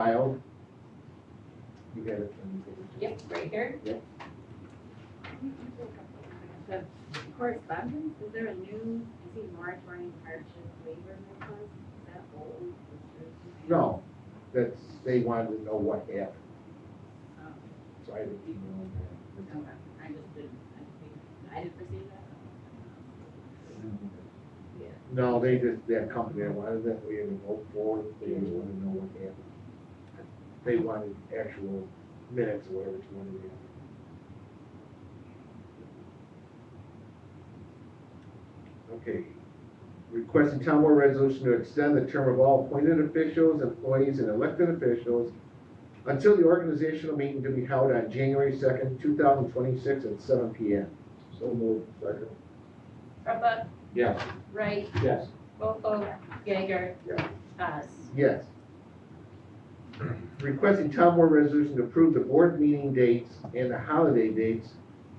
filed. You got it. Yep, right here. Yep. The correspondence, is there a new, I see moratorium hardship waiver request, is that old? No, that's, they wanted to know what happened, Oh, so I didn't email them that. okay, I just didn't, I didn't receive that. Yeah. No, they just, that company that wanted that, we had to vote for it, they just wanted to know what happened. They wanted actual minutes or whatever you wanted to do. Okay. Requesting town board resolution to extend the term of all appointed officials, employees, and elected officials until the organizational meeting to be held on January 2nd, 2026 at 7 p.m. So moved. Second. Pruitt, Yes. Wright, Yes. Boco, Yeager, Yeah. Haas. Yes. Requesting town board resolution to approve the board meeting dates and the holiday dates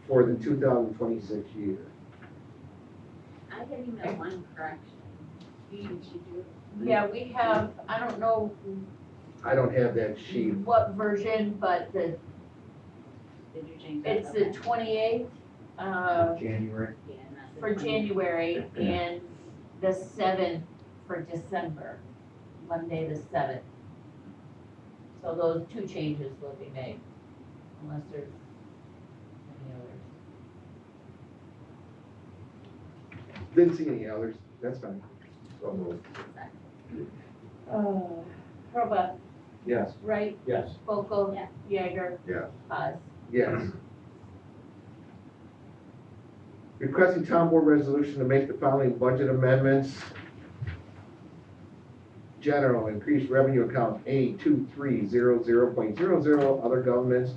for the 2026 year. I had emailed one correction. Did you do it? Yeah, we have, I don't know I don't have that sheet. what version, but Did you change that? it's the Okay. 28th, January. Yeah, and that's the for 20. January and the 7th for December, Monday the 7th. So those two changes will be made, unless there's any others. Didn't see any others. That's fine. So moved. Pruitt, Yes. Wright, Yes. Boco, Yeah. Yeager, Yes. Haas. Yes. Requesting town board resolution to make the following budget amendments. General, increased revenue account A2300.00, other governments,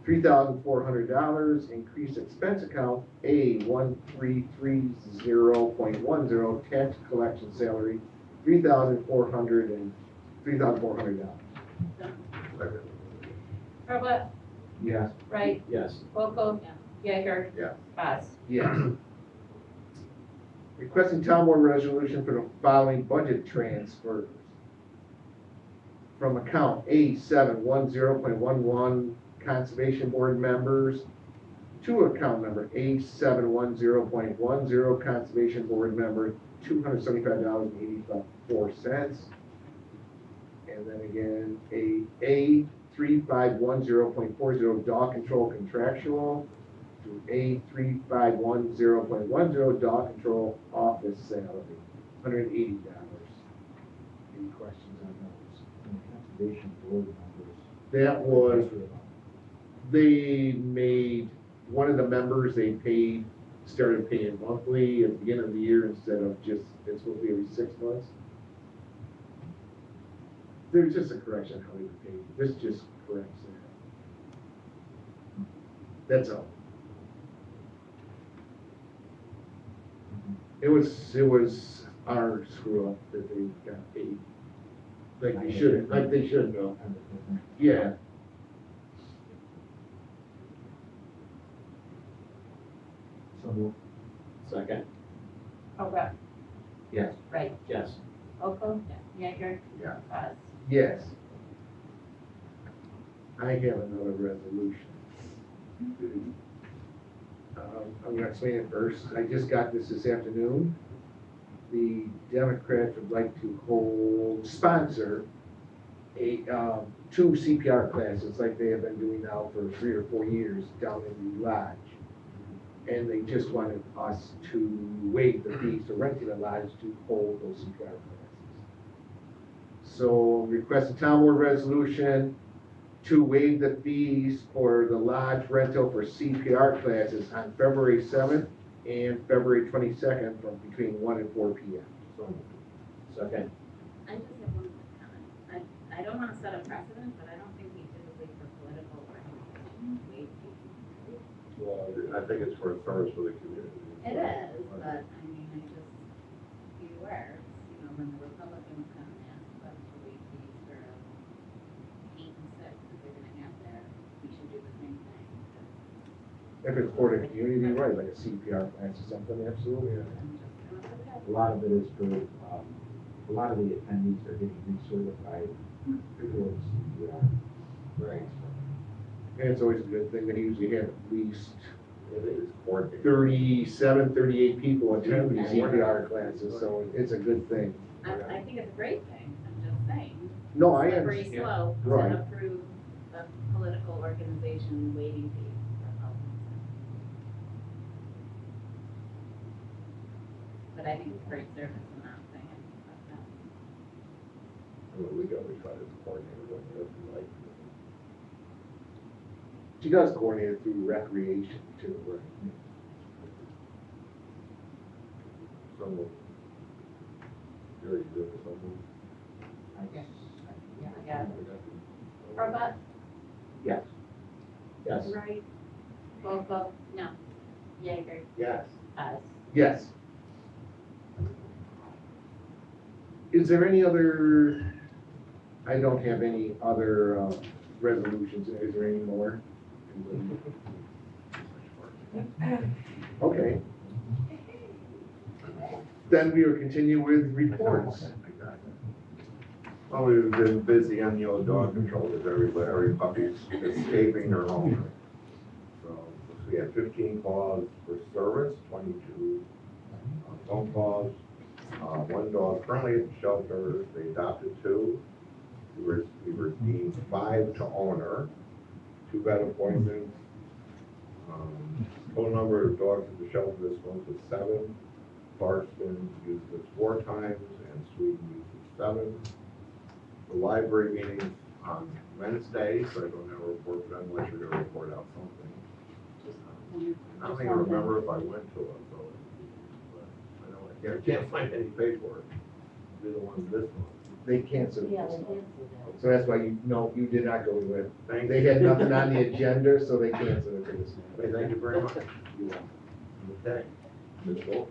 $3,400. Increased expense account A1330.10, tax collection salary, $3,400. Pruitt, Yes. Wright, Yes. Boco, Yeah. Yeager, Yeah. Haas. Yes. Requesting town board resolution for the following budget transfers. From account A710.11 conservation board members to account number A710.10 conservation board member, $275.84. And then again, A3510.40 dog control contractual to A3510.10 dog control office salary, $180. Any questions on those? Conservation board members. That was, they made, one of the members they paid, started paying monthly at the beginning of the year instead of just, it's supposed to be every 6 months. There's just a correction how they were paid. This just corrects that. That's all. It was our screw up that they got paid. Like they should go. Yeah. So moved. Second. Pruitt, Yes. Wright, Yes. Boco, Yeager, Yeah. Haas. Yes. I have another resolution. I'm gonna explain it first. I just got this afternoon. The Democrats would like to sponsor two CPR classes like they have been doing now for 3 or 4 years down in the lodge. And they just wanted us to waive the fees to renting a lodge to hold those CPR classes. So request a town board resolution to waive the fees for the lodge rental for CPR classes on February 7th and February 22nd from between 1 and 4 p.m. Second. I just have one quick comment. I don't wanna set a precedent, but I don't think we typically for political organizations waive fees. Well, I think it's for service for the community. It is, but I mean, I just be aware, you know, when the Republicans come and ask us to waive fees for 8 and 6 that they're gonna have there, we should do the same thing. If it's for the community, right, like a CPR class or something, absolutely. I'm just gonna put that. A lot of it is for, a lot of the attendees are getting recertified Right. And it's always a good thing, they usually have at least It is coordinated. 37, 38 people attend these CPR classes, so it's a good thing. I think it's a great thing, I'm just saying. No, I Slippery understand. slope Right. to approve a political organization waiving fees for health. But I think it's great service, I'm not saying anything about that. I mean, we always try to coordinate it when you like. She does coordinate it through recreation too, right? Some, Jerry, you doing something? Yeah, I got it. Robot, Yes. Yes. Right. Bogo, No. Jaeger, Yes. us. Yes. Is there any other, I don't have any other resolutions, is there any more? Okay. Then we will continue with reports. Well, we've been busy on the old dog control with every puppy's escaping their home. So we had 15 calls for service, 22 phone calls. One dog currently at the shelter, they adopted 2. We were deemed 5 to owner, 2 vet appointments. Total number of dogs at the shelter this month was 7. Barston used this 4 times and Sweden used it 7. The library meetings on Wednesday, so I don't have a report, but unless you're gonna report out something. I don't even remember if I went to it, so. But I know I can't find any paperwork. Be the ones this month. They canceled Yeah, this they one. did. So that's why you did not go to it. Thank They you. had nothing on the agenda, so they canceled it for this Hey, one. thank you very much. Okay. Ms. Wolf?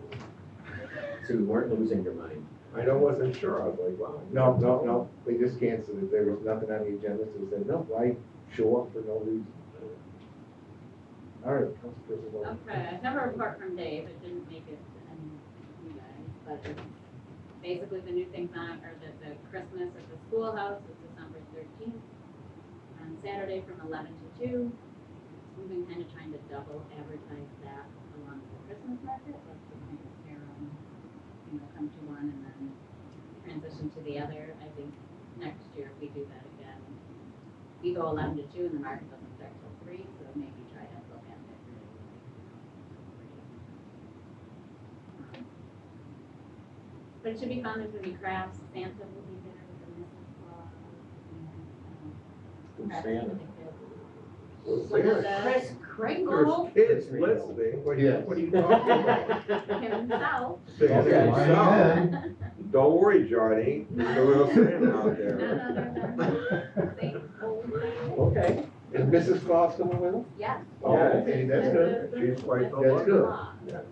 So you weren't losing your mind? I know, wasn't sure, I was like, wow. No, they just canceled it, there was nothing on the agenda, so they said, no, why show up for no reason? All right, Councilperson Williams. Okay, I have a report from Dave, it didn't make it to any of you guys, but basically the new things on it are that the Christmas at the schoolhouse is December 13th, on Saturday from 11 to 2. We've been kind of trying to double advertise that along with the Christmas market, like to kind of pair them, come to one and then transition to the other. I think next year if we do that again, we go 11 to 2 and the market doesn't start till 3, so maybe try to book at it. But it should be fun, there's gonna be crafts, Santa will be there with the Mrs. Claus. Who's crafts Santa? for the kids. Well, One of Santa, the- Chris Kringle. There's kids listening, what are you talking about? Himself. Santa Okay. himself. Don't worry, Johnny, there's a real Santa out there. None other than Saint Old. Okay. Is Mrs. Claus coming with them? Yes. Oh, okay, that's good. She's quite the That's lucky. good. Yeah.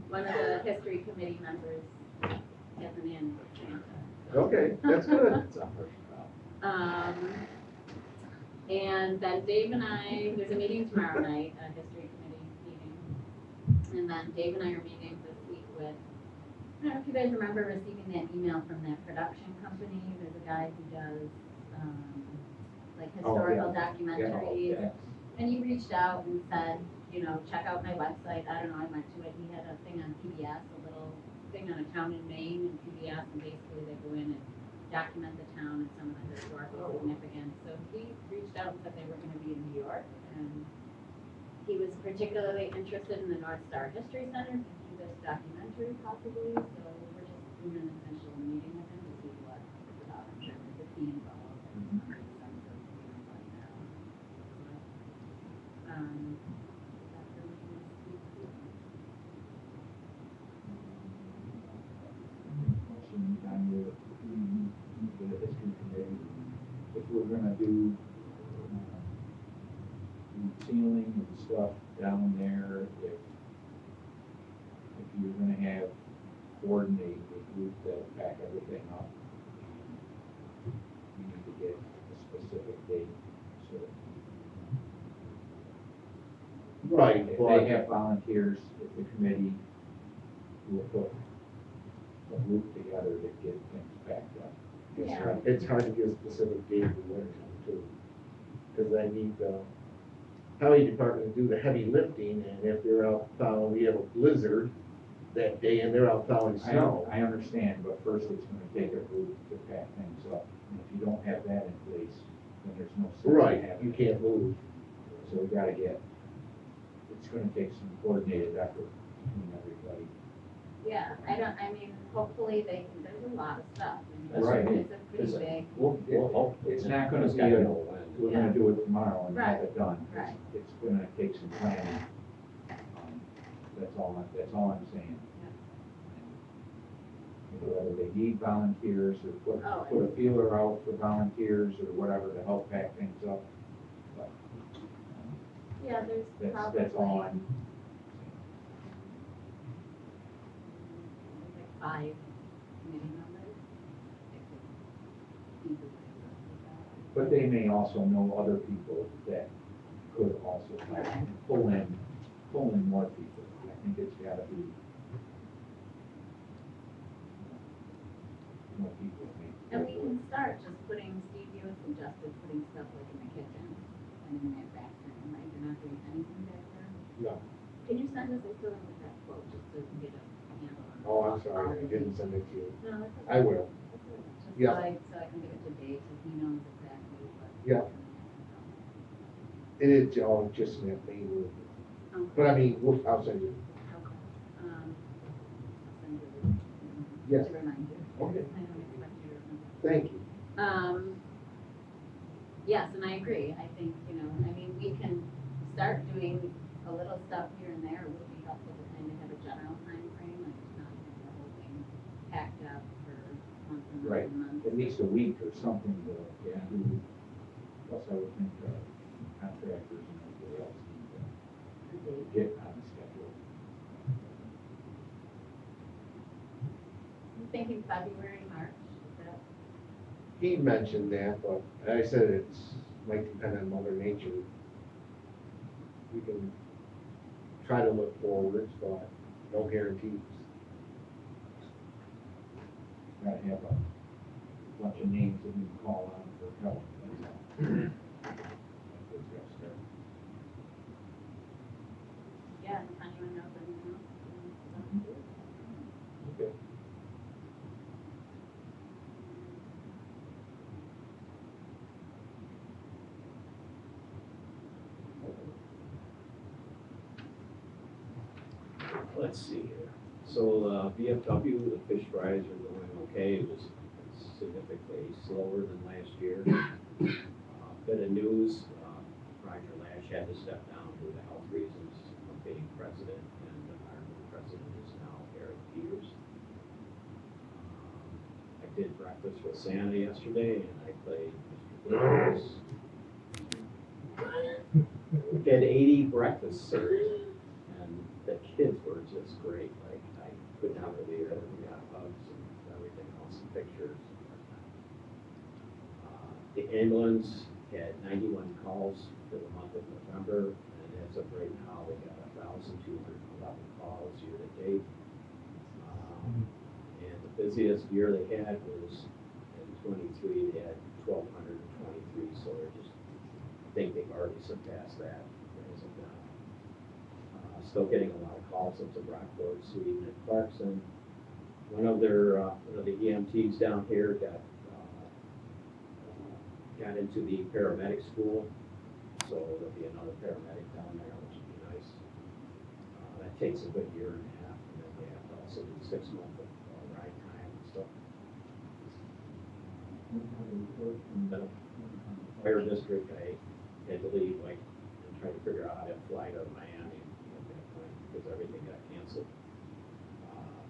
One of the history committee members has an in Santa. Okay, that's good. It's a harsh crowd. And then Dave and I, there's a meeting tomorrow night, a history committee meeting. And then Dave and I are meeting this week with, I don't know if you guys remember receiving that email from that production company. There's a guy who does, like historical documentaries. Yeah. And he reached out and said, check out my website. I don't know, I went to it. He had a thing on PBS, a little thing on a town in Maine and PBS, and basically they go in and document the town and some of the historical significance. So he reached out and said they were gonna be in New York, and he was particularly interested in the North Star History Center to do this documentary possibly. So we're just doing an initial meeting with him to see what it's about. I'm sure there's a fee involved. And some sense of, what now. Is that really gonna speak to? Motion on the history committee, if we're gonna do sealing and stuff down there, if you're gonna have coordinate with groups that'll pack everything up, we need to get a specific date, so. Right, If but they have volunteers, if the committee will put a group together to get things packed up. Yeah. It's hard to get a specific date in the winter time too. Cause I need the highway department to do the heavy lifting, and if they're out plowing, we have a blizzard that day and they're out plowing snow. I understand, but first it's gonna take a group to pack things up. And if you don't have that in place, then there's no sense in Right, having you it. can't move. So we gotta get, it's gonna take some coordinated effort between everybody. Yeah, I mean, hopefully there's a lot of stuff. I mean, Right. It's a pretty big, We'll hope. It's not gonna Just be gotta a- know when. We're gonna do it tomorrow and have Right, it done. right. It's gonna take some planning. That's all I'm saying. You know, whether they need volunteers or Oh, put a feeler out for volunteers or whatever to help pack things up. But, yeah, there's probably. that's all I'm, Like 5 committee members. It could easily work but they may also know other people that could also help and pull in more people. I think it's gotta be more people. And we can start just putting, Steve, you had suggested putting stuff like in the kitchen and in that back room, right? You're not doing anything back there? No. Can you send us a fill in with that quote, just so we can get a handle on? Oh, I'm sorry, I didn't send it to you. No, that's okay. I will. That's okay. Just Yeah. so I can give it to Dave, so he knows exactly what. Yeah. It is all just in that main room. Okay. But I mean, I'll send you. Okay. I'll send you. Yes. To remind you. Okay. I don't expect you to remember. Thank you. Yes, and I agree. I think, I mean, we can start doing a little stuff here and there. It would be helpful to kind of have a general time frame, like not have the whole thing packed up for months and months Right, and months. at least a week or something to, do. Plus I would think contractors and everybody else need The to date. get on the schedule. I'm thinking February, March, is that? He mentioned that, but I said it's, might depend on Mother Nature. We can try to look forwards, but no guarantees. Gotta have a bunch of names that we can call on for help. That's all. That's what's gotta start. Yeah, and if anyone knows anything else. Okay. Let's see here. So, VFW, the fish fries are going okay. It was significantly slower than last year. Bit of news, Roger Lash had to step down due to health reasons of being president, and our new president is now Eric Peters. I did breakfast with Santa yesterday, and I played Mr. Burns. We had 80 breakfasts served, and the kids were just great. Like, I could not believe it. We got hugs and everything else, and pictures. The ambulance had 91 calls for the month of November, and as of right now, we got 1,211 calls year to date. And the busiest year they had was in '23, they had 1,223, so they're just, I think they've already surpassed that as of now. Still getting a lot of calls up to Rockport, Sweden, and Clarkson. One of the EMTs down here got into the paramedic school, so there'll be another paramedic down there, which would be nice. That takes a good year and a half, and then they have to also do 6 months of ride time and stuff. The fire district, I had to leave and try to figure out how to fly to Miami at that point, because everything got canceled.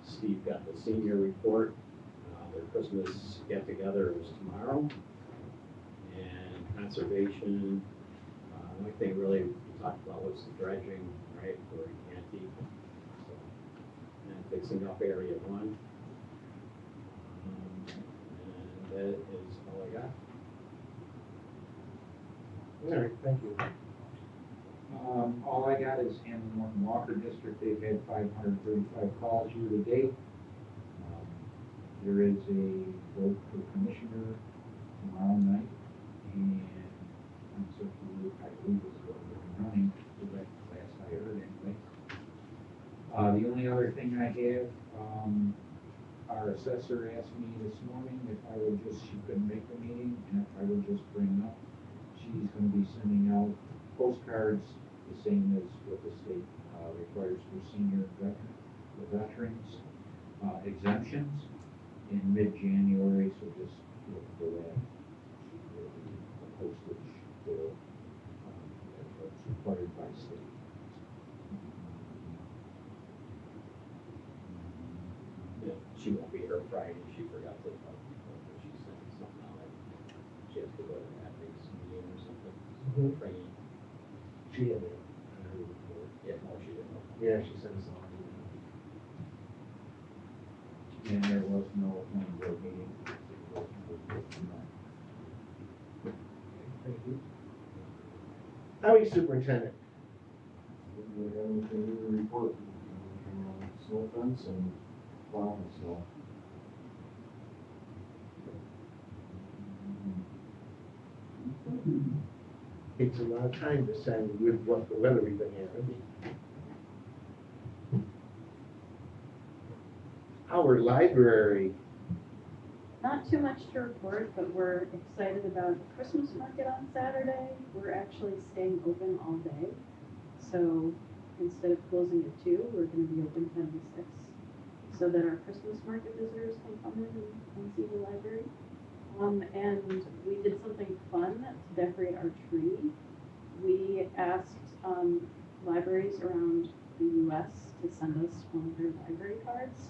Steve got the senior report, their Christmas get-together was tomorrow. And conservation, the only thing really we talked about was the dredging, right, for Antique. So, and fixing up area 1. And that is all I got. All right, thank you. All I got is Hammond Norton Walker District, they've had 535 calls year to date. there is a vote for commissioner tomorrow night, and I'm certain, I believe it's what we're running, so that's last I heard anyway. The only other thing I have, our assessor asked me this morning if I would just, she couldn't make the meeting, and if I would just bring up, she's gonna be sending out postcards, the same as what the state, requires for senior veterans, exemptions in mid-January, so just look for that. The postage bill, that's required by state. Yeah, she won't be here Friday, she forgot to, she sent something out, she has to go to an ethics meeting or something, training. She had it. Yeah, no, she didn't. Yeah, she sent us all. And there was no planning board meeting. Highway superintendent, We have anything to report, snow fence and plowing snow. takes a lot of time to send with what the weather we've been having. Our library, Not too much to report, but we're excited about the Christmas market on Saturday. We're actually staying open all day. So instead of closing at 2, we're gonna be open 10 to 6. So that our Christmas market visitors can come in and see the library. And we did something fun to decorate our tree. We asked, libraries around the US to send us one of their library cards.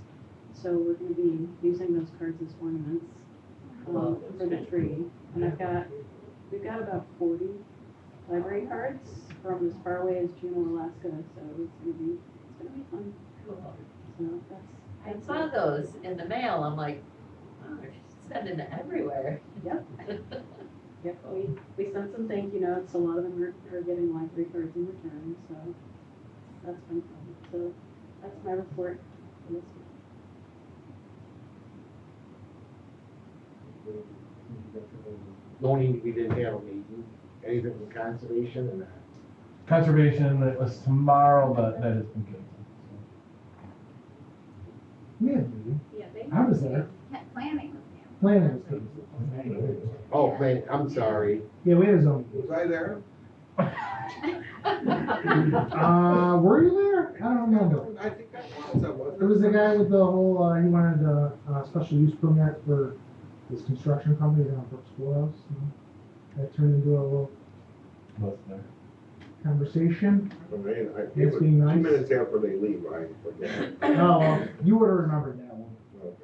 So we're gonna be using those cards as ornaments, Wow, for the tree. And we've got about 40 library cards from as far away as Juneau, Alaska, so it's gonna be fun. Cool. So I that's saw it. those in the mail, I'm like, oh, she's sending it everywhere. Yep. Yep, we sent some thank you notes, a lot of them are getting library cards in return, so that's been fun. So that's my report for this week. knowing we didn't have a meeting, anything from conservation and that. Conservation, that was tomorrow, but that has been canceled. We had a meeting. Yeah, they. I was there. Planning was canceled. Planning was canceled. Oh, man, I'm sorry. Yeah, we had a zoning. Was I there? Were you there? I don't remember. I think I was. It was the guy with the whole, he wanted a, special use permit for his construction company down at Schoolhouse. That turned into a little conversation. I mean, it It's was being 2 nice. minutes after they leave, I forget. Oh, well, you would have remembered that one. Okay.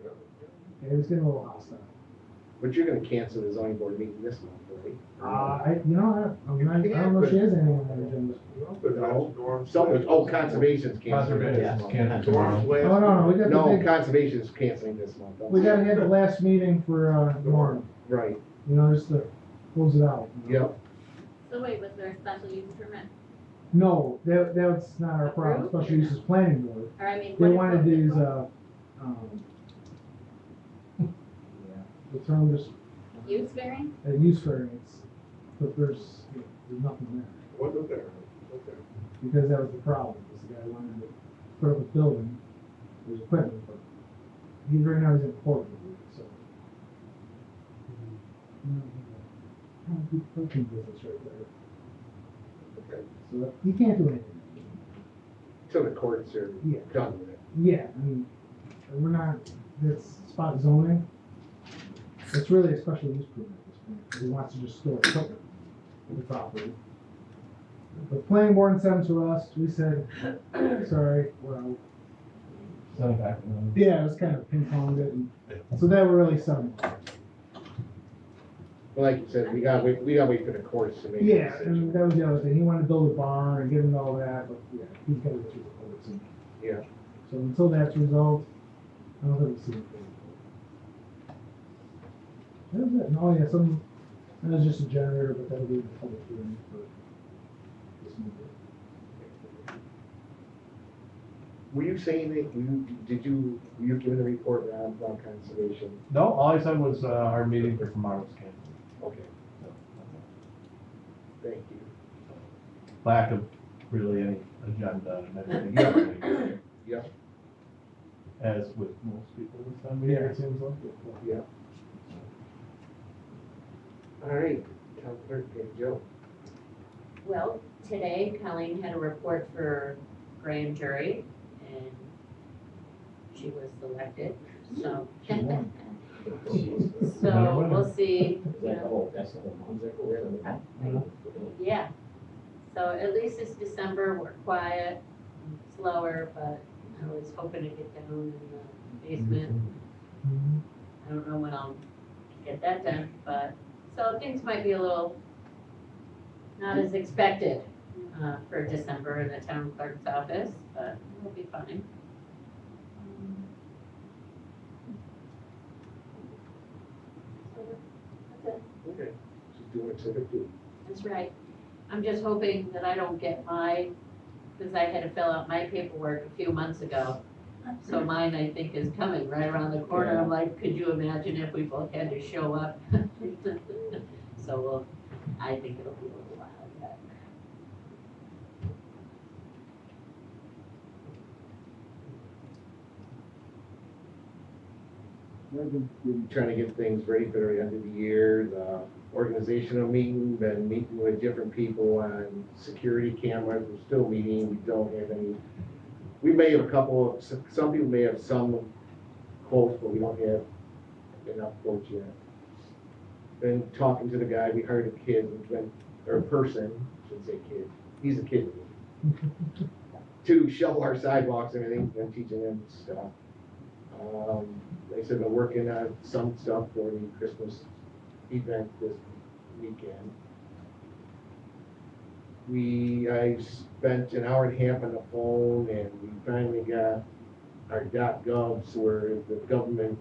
Yeah, it was getting a little hostile. But you're gonna cancel the zoning board meeting this month, right? I don't know if she has anything on that agenda. But that's Norm Someone, said. oh, conservation's canceling this Conservation's month. canceling. Norm's last. Oh, no, we got the No, big, conservation's canceling this month. I'm we gotta sorry. have the last meeting for, Norm, Right, just to close it out. yep. So wait, was there a special use permit? No, that's not our problem, Approved? special uses planning board. Or I mean. They what wanted was it these, for? yeah, the term is, Use variance? use variance, but there's nothing there. Wasn't there? Okay. Because that was the problem, is the guy wanted to put up a building, there's equipment, but he's right now he's in court with it, so. Kind of good coaching business right there, Okay. so he can't do anything. Till the courts are Yeah. done with it. Yeah, I mean, we're not, that's spot zoning. It's really a special use permit at this point, 'cause he wants to just store equipment in the property. The planning board sent them to us, we said, sorry, we're out. So back. Yeah, it was kind of ping ponged it, and so that were really some. But like you said, we gotta wait for the courts to make a Yeah, decision. and that was the other thing, he wanted to build a barn and get into all that, but yeah, he's gotta go through the courts and. Yeah. So until that's resolved, I don't think we'll see anything. That was it, and oh yeah, that was just a generator, but that'll be the public hearing for this new Were you saying that were you giving a report on conservation? No, all I said was, our meeting for tomorrow's canceled. Okay, thank you. Lack of really any agenda and everything. Yeah, As with most people this time of year, it seems like. yeah. All right, town clerk, Joe. Well, today Colleen had a report for grand jury and she was selected, so. She won. So we'll see, Is you that the know, whole, that's the whole month that goes in? yeah. So at least it's December, we're quiet, slower, but I was hoping to get down in the basement. I don't know when I'll get that done, but, so things might be a little not as expected, for December in the town clerk's office, but we'll be fine. So that's it. Okay, she's doing exhibit two. That's right. I'm just hoping that I don't get because I had to fill out my paperwork a few months ago. So mine, I think, is coming right around the corner. I'm like, could you imagine if we both had to show up? So I think it'll be a little while yet. We've been trying to get things ready for the end of the year, the organizational meeting, been meeting with different people on security cameras, we're still meeting, we don't have any. We may have a couple of, some people may have some quotes, but we don't have enough quotes yet. Been talking to the guy, we hired a kid, or a person, shouldn't say kid, he's a kid. To shovel our sidewalks and everything, been teaching him stuff. They said they're working on some stuff for the Christmas event this weekend. I spent an hour and a half on the phone and we finally got our .govs where the government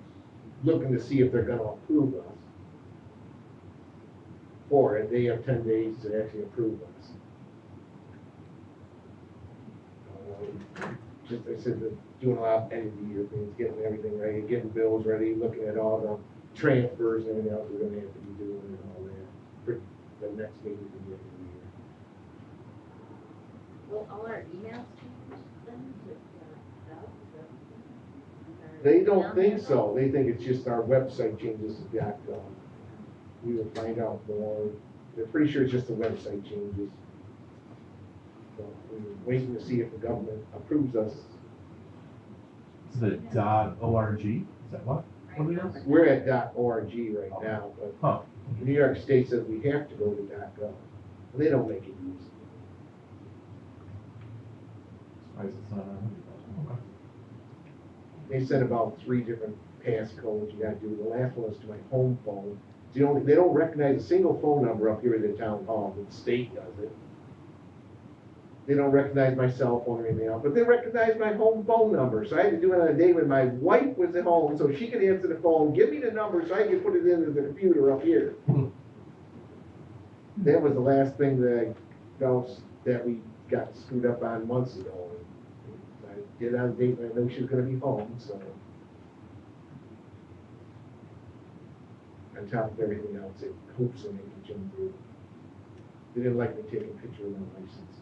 looking to see if they're gonna approve us for it. They have 10 days to actually approve us. Just, I said, they're doing a lot of end of the year things, getting everything ready, getting bills ready, looking at all the transfers and everything else we're gonna have to be doing and all that for the next meeting at the end of the year. Will all our emails change then to, stuff? They don't think so, they think it's just our website changes to .gov. We will find out more, they're pretty sure it's just the website changes. So we're waiting to see if the government approves us. Is it .org? Is that what? What it is? We're at .org right now, but Huh. New York State says we have to go to .gov. They don't make it easy. Surprised it's not on. Okay. They sent about 3 different passcodes you gotta do. The last one was to my home phone. They don't recognize a single phone number up here at the town hall, but the state does it. They don't recognize my cell phone or anything else, but they recognize my home phone number. So I had to do it on a day when my wife was at home, so she could answer the phone, give me the number so I could put it into the computer up here. That was the last thing that I felt that we got screwed up on months ago. I did it on a date when I knew she was gonna be home, so. On top of everything else, it hoops and they can jump through. They didn't like me taking a picture of my license.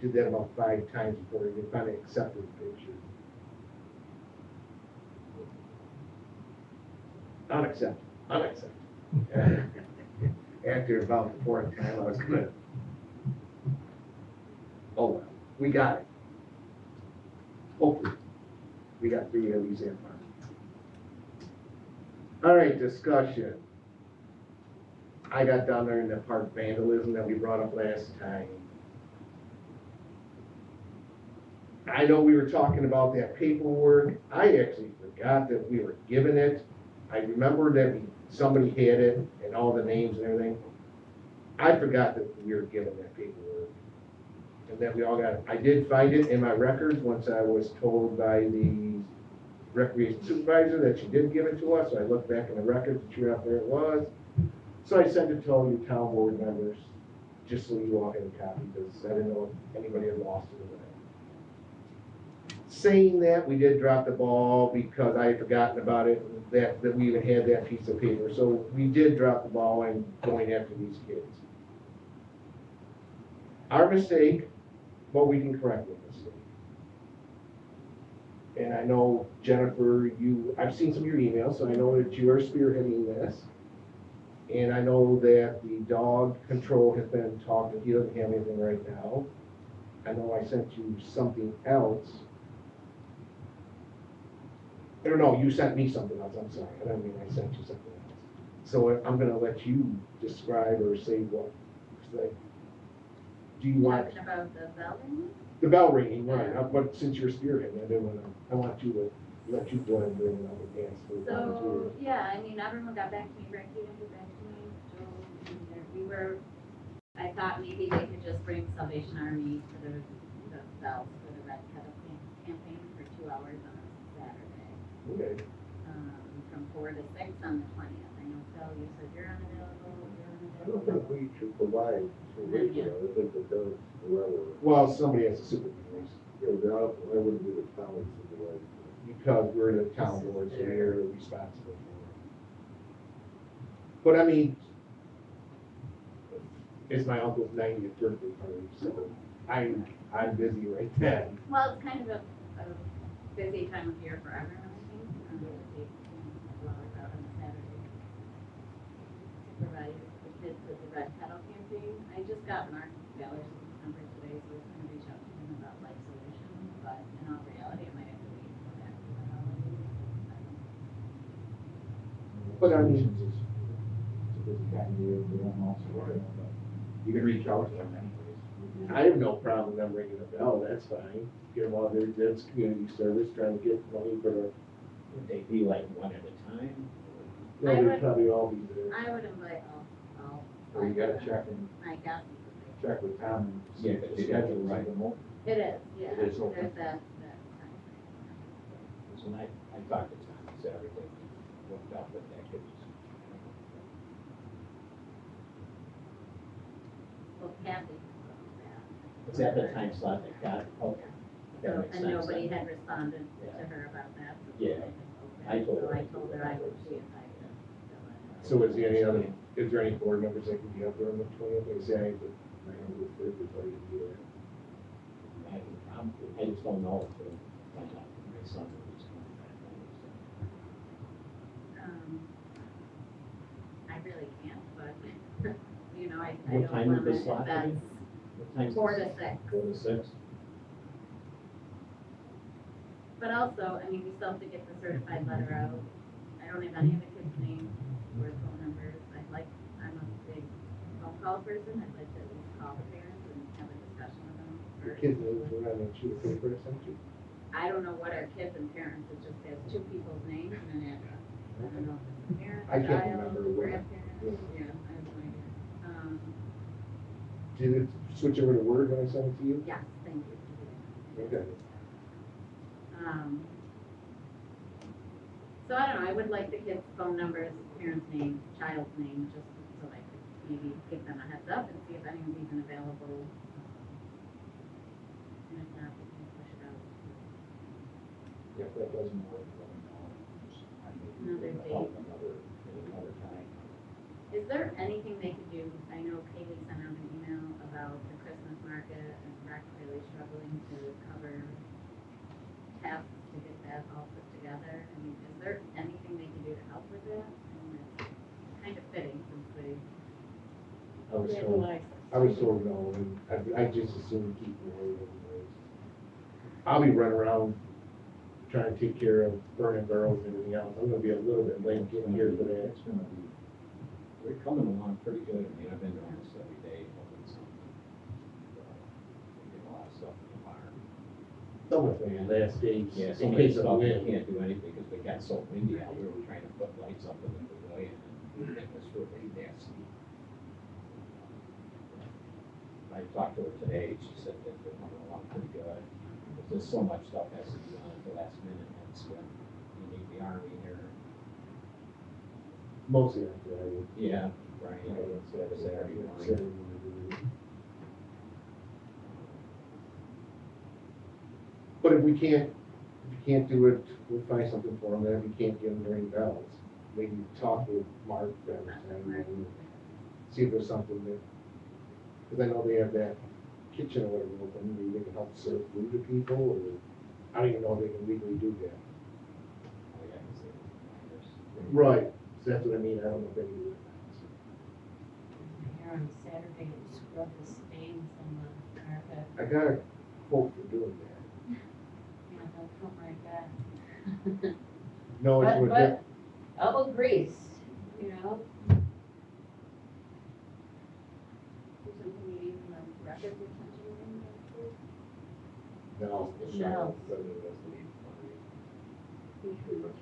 Did that about 5 times before they finally accepted the picture. Unaccepted. After about the 4th time, I was good. Oh well, we got it. Hopefully, we got through at least that part. All right, discussion. I got down there in the park vandalism that we brought up last time. I know we were talking about that paperwork. I actually forgot that we were given it. I remember that somebody had it and all the names and everything. I forgot that we were given that paperwork. And that we all got it. I did find it in my records once I was told by the recreation supervisor that she did give it to us. So I looked back in the records and sure enough there it was. So I sent it to all you town board members, just so you all had a copy, because I didn't know if anybody had lost it or whatever. saying that, we did drop the ball because I had forgotten about it, that we even had that piece of paper. So we did drop the ball in going after these kids. Our mistake, but we can correct the mistake. And I know, Jennifer, I've seen some of your emails, so I know that you are spearheading this. And I know that the dog control has been talked, he doesn't have anything right now. I know I sent you something else. Or no, you sent me something else, I'm sorry, I don't mean I sent you something else. So I'm gonna let you describe or say what, like, do you want, Talking about the bell ringing? the bell ringing, right, but since you're spearheading, I want you to, let you go ahead and bring it up and dance for the So, volunteers. yeah, I mean, everyone got back to me, Ricky didn't get back to me, Joe, and there- I thought maybe they could just bring Salvation Army for the bells for the Red Kettle campaign for 2 hours on a Saturday, Okay, from 4 to 6 on the 20th. I know, Phil, you said you're unavailable, I don't think we should provide supervision, I think the parents, whoever, well, somebody has to supervise, I wouldn't be the town supervisor. because we're the town board, so we're responsible for it. But I mean, it's my uncle's 90th birthday party, so I'm busy right then. Well, it's kind of a busy time of year for everyone, I think. They have flowers out on Saturday to provide the kids with the Red Kettle campaign. I just got Mark Gallerson's number today, so I was gonna reach out to him about Life Solutions, but in all reality, I might have to wait until after the holidays. But I mean, It's a busy time of year for them also, but you can reach out to them anyways. I have no problem them ringing a bell, that's fine. Get them all there, that's community service, trying to get money for the, Would they be like one at a time? no, I they'd would- probably all be there. I would invite all. Or you gotta check and, I guess. check with Tom and see Yeah, if the but you have to schedule is write. even open. It is, yeah. It is open. There's that time So when I talked to Tom, he said everything worked out with that kid. Well, Kathy. Is that the time slot they got? Okay. That So, makes and sense nobody then. had responded to Yeah. her about that. So Yeah. they just opened. I told So her. I told her I would see if I could fill in. So is there any board members that can be up there on the 20th, they say, I know this is everybody here. I just don't know if they'll find out from my son who's coming back. I really can't, but, you know, I What don't time would want the to, slot be? that's What time's 4 the- to 6. 4 to 6? But also, I mean, we still have to get the certified letter out. I don't have any of the kids' names or phone numbers. I'm a big phone call person. I'd like to at least call the parents and have a discussion with them. the first. kids names are on that sheet of paper I sent you? I don't know what are kids and parents. It just has 2 people's names and an address. I don't know if it's a parent, I can't child, remember what- grandparent. Yeah, I have no idea. Did it switch over to Word when I sent it to you? Yes, thank you. Okay. So I don't know, I would like the kids' phone numbers, parents' names, child's name, just so I could maybe give them a heads up and see if anyone's even available. And if not, we can push it out. If that doesn't work, let me know. I may Another help date. another time. Is there anything they could do? I know Kaylee sent out an email about the Christmas market and Rock's really struggling to cover tasks to get that all put together. I mean, is there anything they can do to help with that? I mean, it's kind of fitting since they. I was told no, and I just assumed keep them away anyways. I'll be running around trying to take care of burning barrels and everything else. I'm gonna be a little bit late getting here for that. It's gonna be, We're coming along pretty good. I mean, I've been doing this every day, hoping something. We get a lot of stuff in the barn. Some of the last days, Yeah, in some of the case of stuff we wind. can't do anything because it got so windy out. We were trying to put lights up in the pavilion and it was really nasty. I talked to her today. She said that they're coming along pretty good. But there's so much stuff has to be done at the last minute. That's when you need the army here. Mostly on Friday. Yeah, right. Saturday morning. But if we can't can't do it, we'll find something for them, and if you can't get them to ring bells, maybe talk with Mark and see if there's something that, because I know they have that kitchen or whatever open, maybe they can help serve food to people, or I don't even know if they can legally do that. Oh, yeah, 'cause they're minors. Right, so that's what I mean, I don't know if they can do Here on Saturday, you scrub the stains on the carpet. that. I got a quote for doing that. Yeah, they'll come right back. No, it's But, with but, elbow grease, you know, There's something you need in the record retention room, too? no. the shells. That's what it is, that's the thing, that's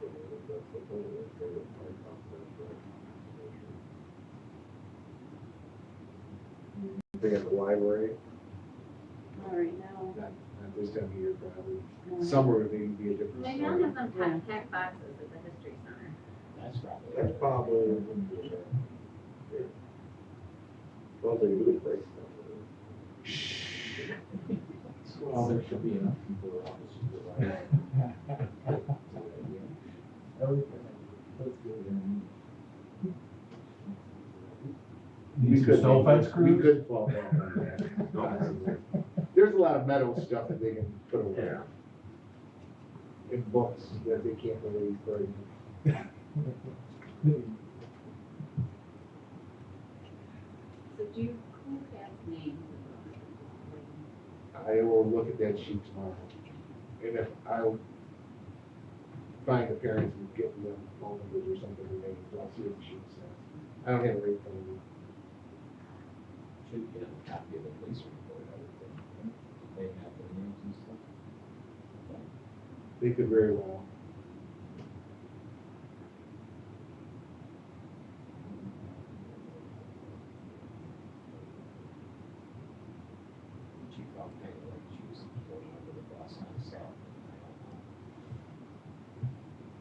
the part confidential. Thing at the library, All right, now, Not this time of year, probably. no. Summer would maybe be a different Maybe story. I'll have them pack boxes at the history center. That's probably. that's probably, yeah. Well, they do break stuff. Well, there should be enough people around to supervise. Need some snow fence We crews? could fall back on that. There's a lot of metal stuff that they can put away. Yeah. In books that they can't really burn. So do you, who has names? I will look at that sheet tomorrow. And if I'll find the parents and get them phone numbers or something, maybe, I'll see what the sheet says. I don't have it right from me. Should get a copy of the police report, I would think. They have their names and stuff. They could very well. Chief, I'll kind of like choose going over the bus myself.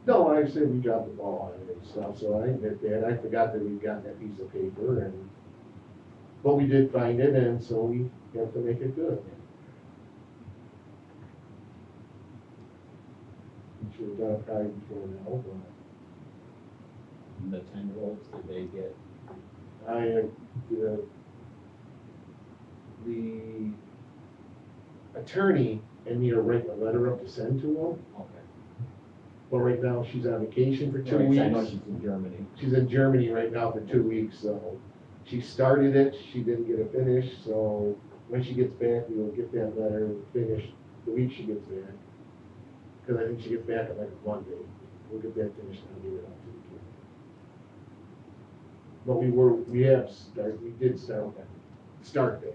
No, I said we dropped the ball on it and stuff, so I admit that. I forgot that we'd gotten that piece of paper and, but we did find it, and so we have to make it good. We should have done it probably before now, The 10-year-olds, did they get, but the attorney and me are writing a letter up to send to them. okay. But right now, she's on vacation for 2 Right, weeks. I know she's in Germany. She's in Germany right now for 2 weeks, so she started it, she didn't get it finished, so when she gets back, we'll get that letter finished the week she gets back. Cause I think she gets back on like Monday, we'll get that finished and get it out to the kid. But we did start that.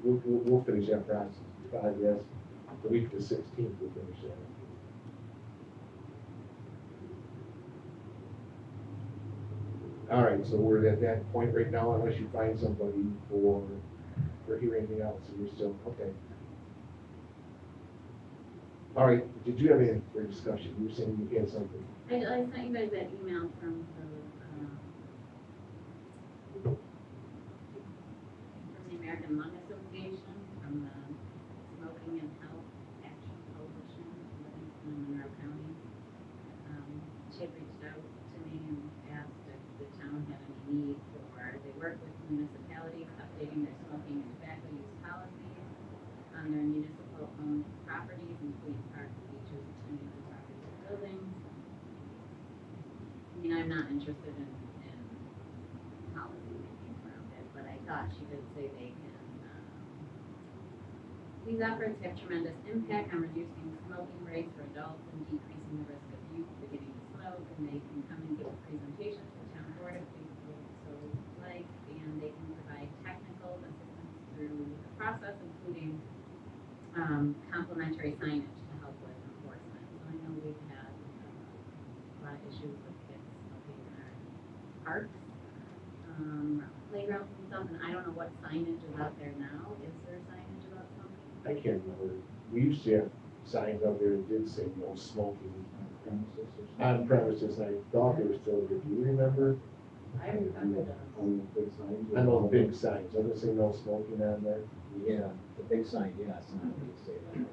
We'll finish that process, I guess, the week of the 16th, we'll finish that. All right, so we're at that point right now, unless you find somebody for hearing anything else, so you're still, okay. All right, did you have anything for discussion? You were saying you had something. I sent you guys that email from the American Lung Association, from the Smoking and Health Action Coalition in Monroe County. She had reached out to me and asked if the town had any need for, they work with municipalities updating their smoking and tobacco use policies on their municipal owned properties, including parks, beaches, and properties and buildings. I mean, I'm not interested in policy making around it, but I thought she did say they can, these efforts have tremendous impact on reducing smoking rates for adults and decreasing the risk of youth beginning to smoke, and they can come and give a presentation to the town board if they so like, and they can provide technical assistance through the process, including complimentary signage to help with enforcement. So I know we've had a lot of issues with kids smoking in our parks, playgrounds and stuff, and I don't know what signage is out there now. Is there signage about smoking? I can't remember. We used to have signs up there that did say no smoking on premises, and I thought they were still there. Do you remember? I remember those. I know the big signs, doesn't it say no smoking on there? Yeah, the big sign, yes, and I would say that.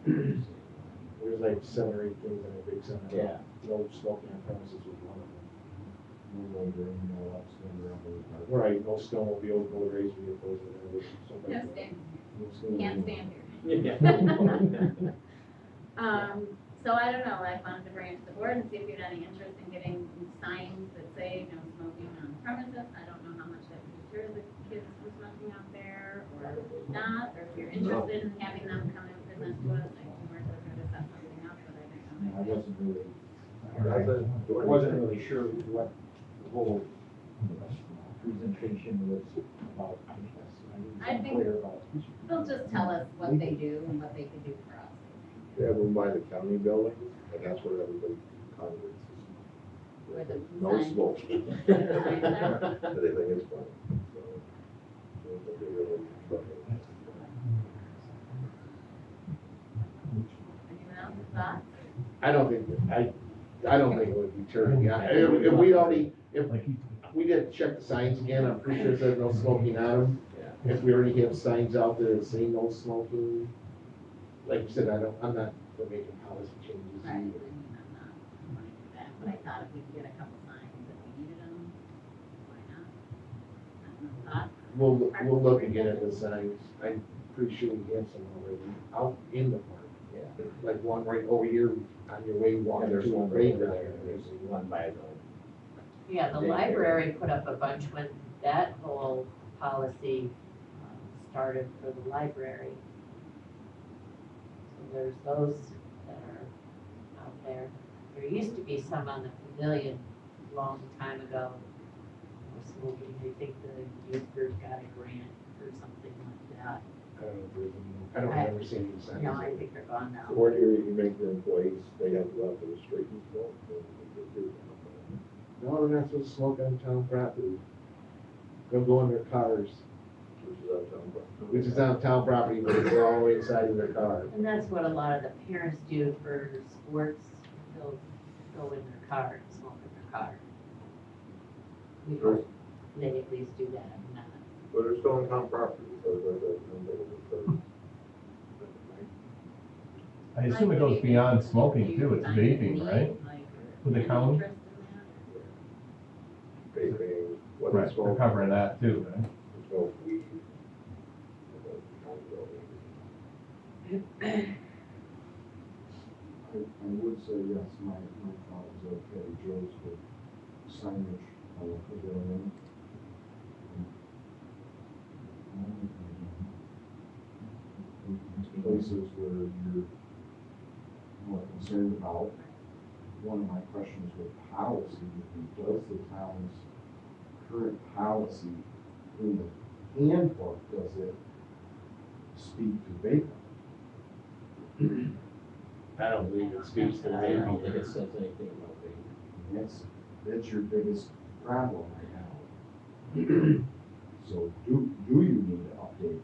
There's like 7 or 8 things in a big center. Yeah. No smoking on premises was one of them. No loitering, no outstanding around the park. Right, no snowmobiles, no race vehicles, whatever, something No like that. stand, No standing. can't stand here. Yeah. So I don't know, I wanted to bring it to the board and see if you had any interest in getting signs that say no smoking on premises. I don't know how much that would deter the kids from smoking out there or not, or if you're interested in having them come and present to us, I can work with her to set something up, but I don't know. I wasn't really, Doesn't- I wasn't really sure what the whole presentation was about. I I wasn't think- clear about. They'll just tell us what they do and what they can do for us. They have them by the county building, and that's where everybody congregates. Where the No sign- smoking. Where the signs are. They think it's fun, so. They really love it. Anyone else, thoughts? I don't think, I don't think it would deter, yeah, if we already, if Like you, we didn't check the signs again, I'm pretty sure it says no smoking on them. Yeah. If we already have signs out there that say no smoking, like you said, I'm not for making policy changes Right, I mean, either. I'm not wanting to do that, but I thought if we could get a couple signs if we needed them, why not? No thought? We'll look again at the signs, I'm pretty sure we have some already out in the park. Yeah. Like one right over here on your way Yeah, walking there's to the one over playground. there, there's one by the, Yeah, the library put up a bunch when that whole policy started for the library. So there's those that are out there. There used to be some on the pavilion a long time ago. For smoking, I think the youth group got a grant or something like that. I don't know if there's any, I don't remember seeing any signs. No, I think they're gone now. So where do you make your employees, they have to go out to the street and smoke, or they do that? No, they're not supposed to smoke on town property. They'll go in their cars, Which is out town, but. which is on town property, but it's all the way inside of their car. And that's what a lot of the parents do for sports. They'll go in their car and smoke in their car. We hope they at least do that, if not. But they're still on town property, so they're. I assume it goes beyond smoking too, it's vaping, right? With the county? Vaping, what Right, is they're smoke. covering that too, right? Smoke weed. I would say yes, my thought was okay, Joe's with signage on the pavilion. Places where you're more concerned about. One of my questions with policy would be, does the town's current policy in the handbook, does it speak to vaping? I don't believe it speaks to I vaping. don't think it says anything about vaping. That's your biggest problem right now. So do you need to update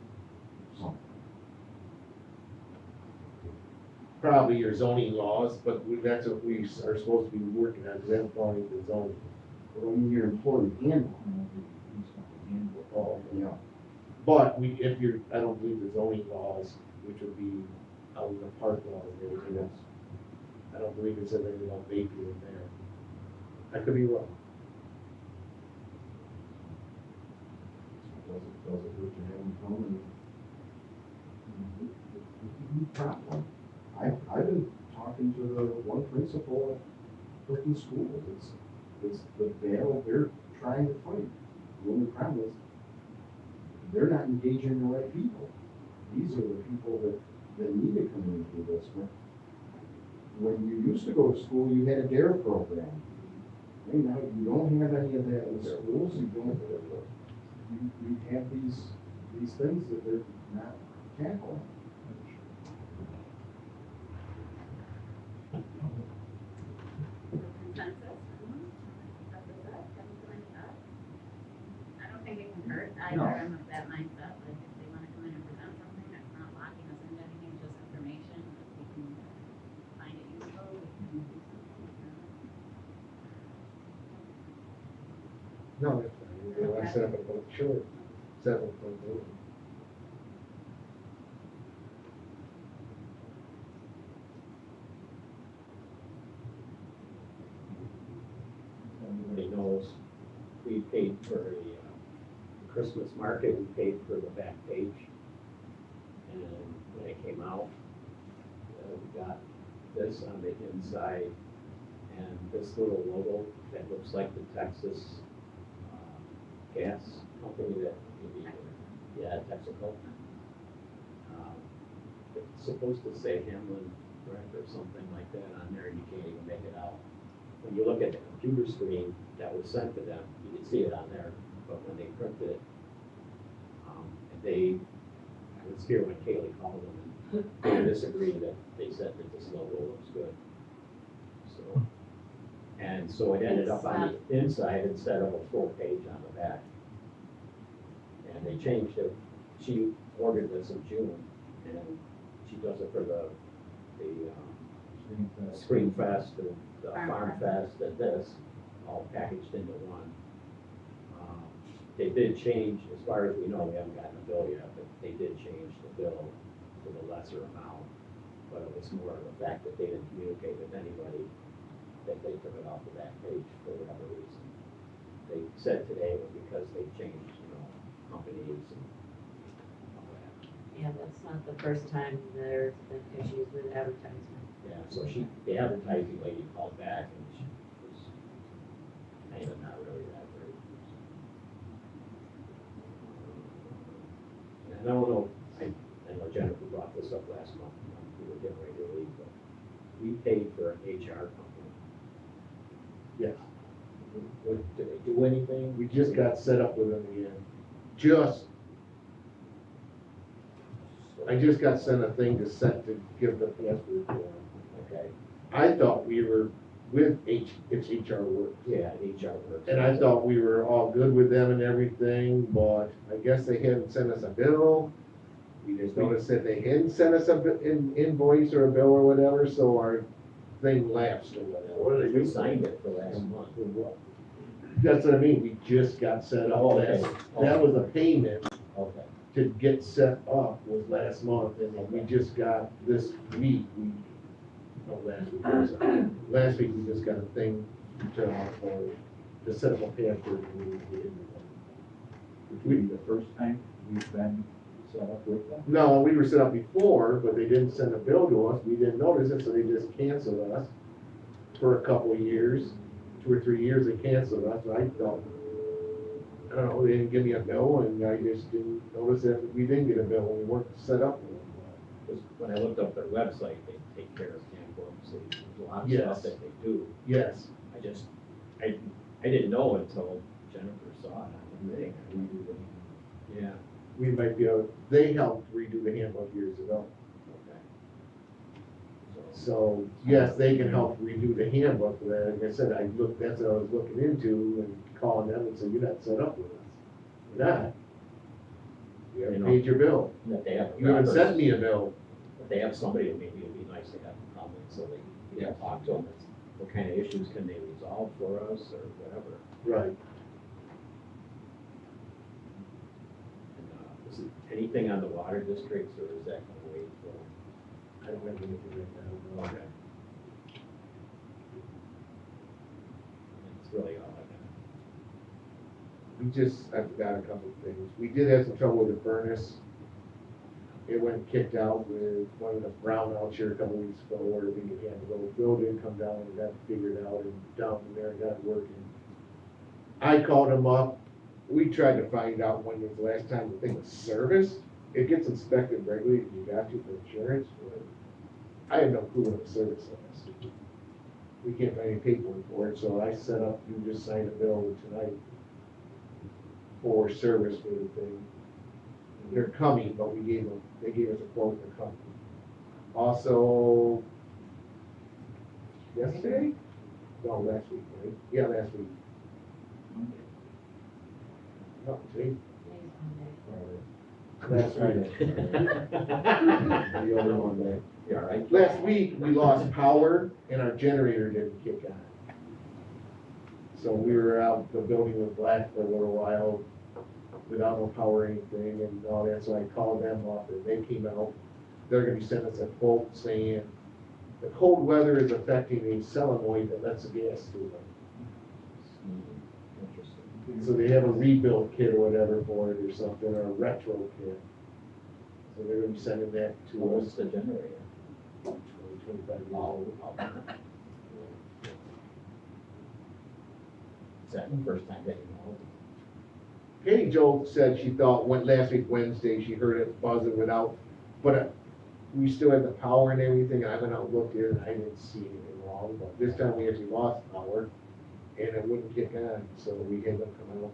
something? Probably your zoning laws, but that's what we are supposed to be working on, because they haven't followed the zoning. Well, in your employee handbook. Oh, Yeah. But I don't believe the zoning laws, which would be out in the park laws and everything else. I don't believe it says anything about vaping in there. I could be wrong. Does it hurt to have them come and? Problem. I've been talking to the one principal at Clifton Schools, it's the battle they're trying to fight. The only problem is, they're not engaging the right people. These are the people that need a community investment. When you used to go to school, you had a DARE program. Right now, you don't have any of that in the schools, you have these things that they're not tackling. Consensus? That's what's up, I don't think it can hurt either, I'm of that mindset, like if they wanna come in and present something, that's not locking us into anything, just information, if we can find it useful, we can do something with that. No, that's fine. I set up a public, sure, set up a public meeting. paid for the Christmas market, we paid for the back page. And when it came out, we got this on the inside and this little logo that looks like the Texas gas company that maybe, yeah, Texaco. It's supposed to say Hamlin Rec or something like that on there, and you can't even make it out. When you look at the computer screen that was sent to them, you can see it on there, but when they printed it, I was here when Kaylee called them, and they disagreed that they said that this logo looks good. So, and so it ended up on the inside instead of a full page on the back. And they changed it. She ordered this in June, and she does it for the Screen Fest and the Farm Fest and this, all packaged into one. They did change, as far as we know, we haven't gotten a bill yet, but they did change the bill to the lesser amount. But it was more of the fact that they didn't communicate with anybody, that they took it off the back page for whatever reason. They said today it was because they changed, companies and all that. Yeah, that's not the first time there's been issues with advertising. Yeah, so the advertising lady called back and she was kind of not really that great. And I don't know, I know Jennifer brought this up last month, we were getting ready to leave, but we paid for an HR company. Yes. Did they do anything? We just got set up with them again. Just, I just got sent a thing to give the password to them. Okay, I thought we were with it's HR Works. yeah, HR works. And I thought we were all good with them and everything, but I guess they hadn't sent us a bill. We just noticed that they hadn't sent us an invoice or a bill or whatever, so our thing lapsed or whatever. We signed it for last month. That's what I mean, we just got set up. Oh, okay. That was a payment Okay. to get set up was last month, and then we just got this week, last week we just got a thing to set up a password. Which would be the first time we've been set up with them? No, we were set up before, but they didn't send a bill to us, we didn't notice it, so they just canceled us for a couple of years, 2 or 3 years they canceled us, I don't know, they didn't give me a bill, and I just didn't notice that we didn't get a bill when we weren't set up with them. Because when I looked up their website, they take care of handbooks, there's a lot of Yes. stuff that they do. Yes, I didn't know until Jennifer saw it on the thing. Yeah, we might be able, they helped redo the handbook years ago. okay. So, yes, they can help redo the handbook, but like I said, that's what I was looking into and calling them and saying, you're not set up with us. You're not. You haven't paid your bill. That they have. You haven't sent me a bill. If they have somebody, maybe it'd be nice to have them come in so they can talk to them. What kind of issues can they resolve for us or whatever? Right. And, is it anything on the water districts or is that gonna wait for? I don't have anything right now. Okay. That's really all I I forgot a couple of things. We did have some trouble with the furnace. It went kicked out with one of the brownouts here a couple of weeks ago where we had to go. Bill did come down and got it figured out and down from there and got it working. I called him up. We tried to find out when was the last time the thing was serviced. It gets inspected regularly if you got to for insurance, but I have no clue when it was serviced last. We can't find any paperwork for it, so I set up, you just signed a bill tonight for service for the thing. They're coming, but they gave us a quote, they're coming. Also, yesterday? No, last week, right? Yeah, last week. No, today. Last Friday. The other one day. You all right? Last week, we lost power and our generator didn't kick on. So we were out, the building was black for a little while without no power or anything and all that, so I called them up and they came out. They're gonna be sending us a quote saying the cold weather is affecting a solenoid that lets the gas through them. Interesting. Did So they have a rebuild kit or whatever for it or something, or a retro kit. So they're gonna be sending that to What's us. the generator? 25 years Oh, old. oh. Is that the first time getting old? Katie Jo said she thought, went last week Wednesday, she heard it buzzing without, but we still had the power and everything, I went out and looked in, and I didn't see anything wrong, but this time we actually lost power, and it wouldn't kick on, so we had them come out.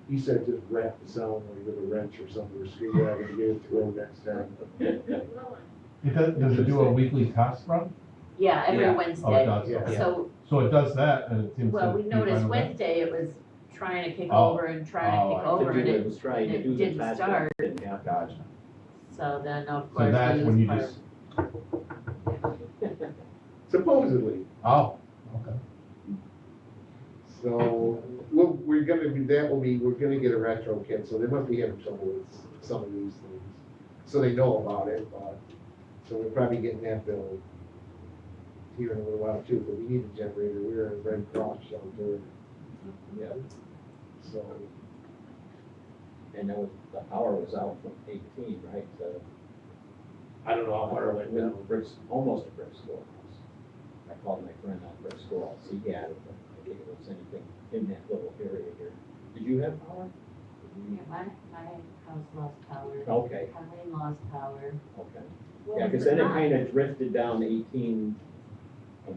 He said just wrap the sound with a wrench or something, or screwdriver, and get it through next time. Does it do a weekly test run? Yeah, every Yeah. Oh, it Wednesday. does, Yeah. okay. So, So it does that, and it seems to. well, we be noticed fine with that? Wednesday it was trying to kick Oh. over and trying to Oh, kick I over, and It was it, trying to it do the didn't test. start. Didn't have Gotcha. So then, of So course, that's we when you used power. just, Supposedly, oh, okay. so, we're gonna do that, we're gonna get a retro kit, so they must be having trouble with some of these things. So they know about it, but, so we're probably getting that bill here in a little while too, but we need a generator, we're in Red Cross shelter, Yeah, so. and the power was out from 18, right? So I don't know how far it went down. Almost a brick schoolhouse. I called my friend on brick schoolhouse, he had it, but I think it was anything in that little area here. Did you have power? Yeah, my house lost power. Okay. Colleen lost power. Okay. Yeah, because then it kind of drifted down 18.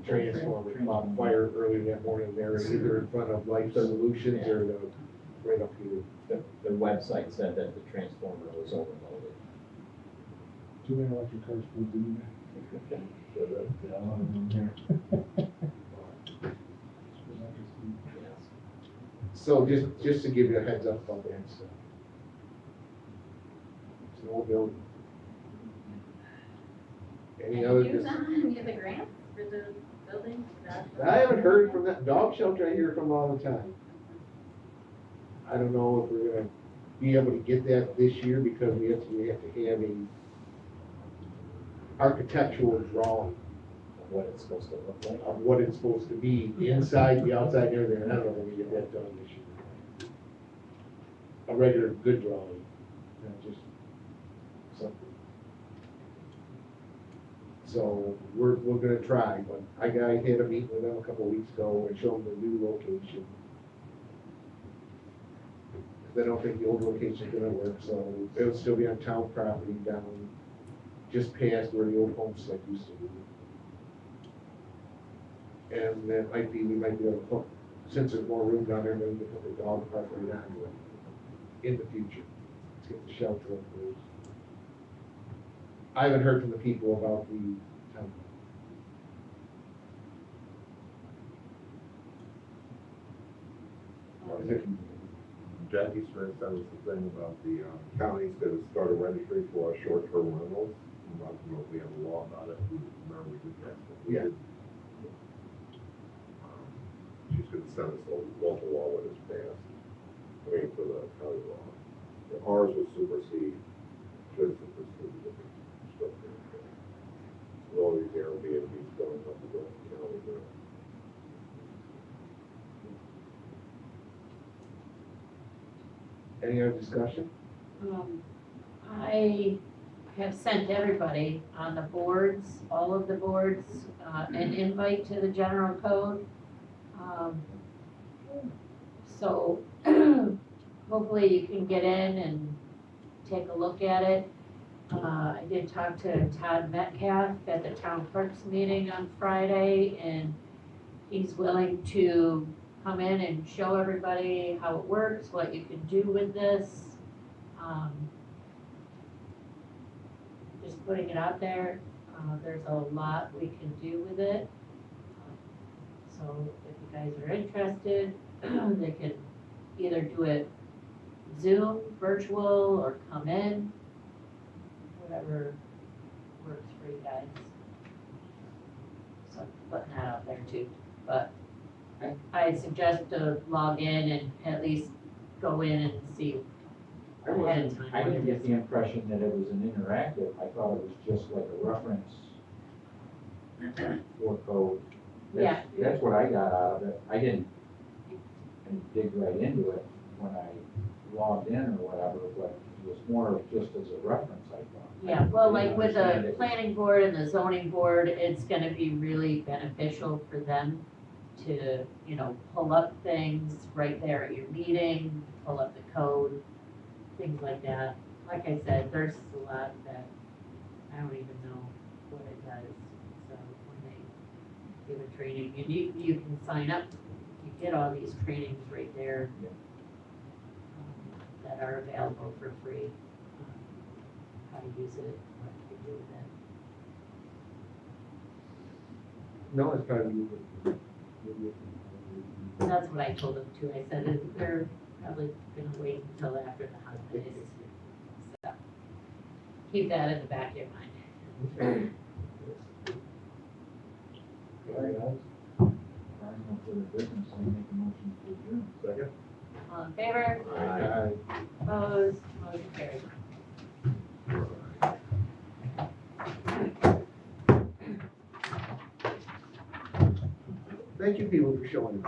Transformer caught fire early that morning there, either in front of Life Solutions or right up here. The website said that the transformer was overloaded. Too many electric cars for doing that. Yeah, a lot of them here. Yes. So just to give you a heads up about that stuff. It's no building. Any other? Use any of the grants for the building? I haven't heard from that dog shelter I hear from all the time. I don't know if we're gonna be able to get that this year because we have to have a architectural drawing What it's supposed to look like. of what it's supposed to be, the inside, the outside, and everything. I don't know if we can get that done this year. A regular good drawing, not just something. So we're gonna try, but I had a meeting with them a couple of weeks ago and showed them the new location. 'Cause I don't think the old location's gonna work, so it'll still be on town property down just past where the old homestead used to be. And that might be, we might be able to put, since there's more room down there, maybe we can put the dog park right onto it in the future. Let's get the shelter up first. I haven't heard from the people about the town. Jackie Smith sent us a thing about the county's gonna start a registry for our short-term rentals. I don't know if we have a law about it. Remember we did that? We Yeah. did. She's gonna send us a local law when it's passed. I mean, for the county law. Ours will supersede, should supersede the stuff there. So all these Airbnbs going up to the county there. Any other discussion? I have sent everybody on the boards, all of the boards, an invite to the general code. So hopefully you can get in and take a look at it. I did talk to Todd Metcalf at the town clerk's meeting on Friday, and he's willing to come in and show everybody how it works, what you can do with this. Just putting it out there, there's a lot we can do with it. So if you guys are interested, they can either do it Zoom, virtual, or come in, whatever works for you guys. So putting that out there too, but I suggest to log in and at least go in and see I ahead wasn't, of I time. didn't get the impression that it was an interactive, I thought it was just like a reference for code. Yeah. That's what I got out of it, I didn't and dig right into it when I logged in or whatever, but it was more of just as a reference, I thought. Yeah, well, like didn't with understand the it. planning board and the zoning board, it's gonna be really beneficial for them to, you know, pull up things right there at your meeting, pull up the code, things like that. Like I said, there's a lot that I don't even know what it does, so when they give a training, and you can sign up, you get all these trainings right there that are available for free, how to use it, what to do with it. No, it's probably. That's what I told them too, I said, they're probably gonna wait until after the holidays. So, keep that in the back of your mind. All right, guys. No further business, I make a motion to adjourn. Second? All in favor, Aye. opposed, motion carried. Thank you people for showing up.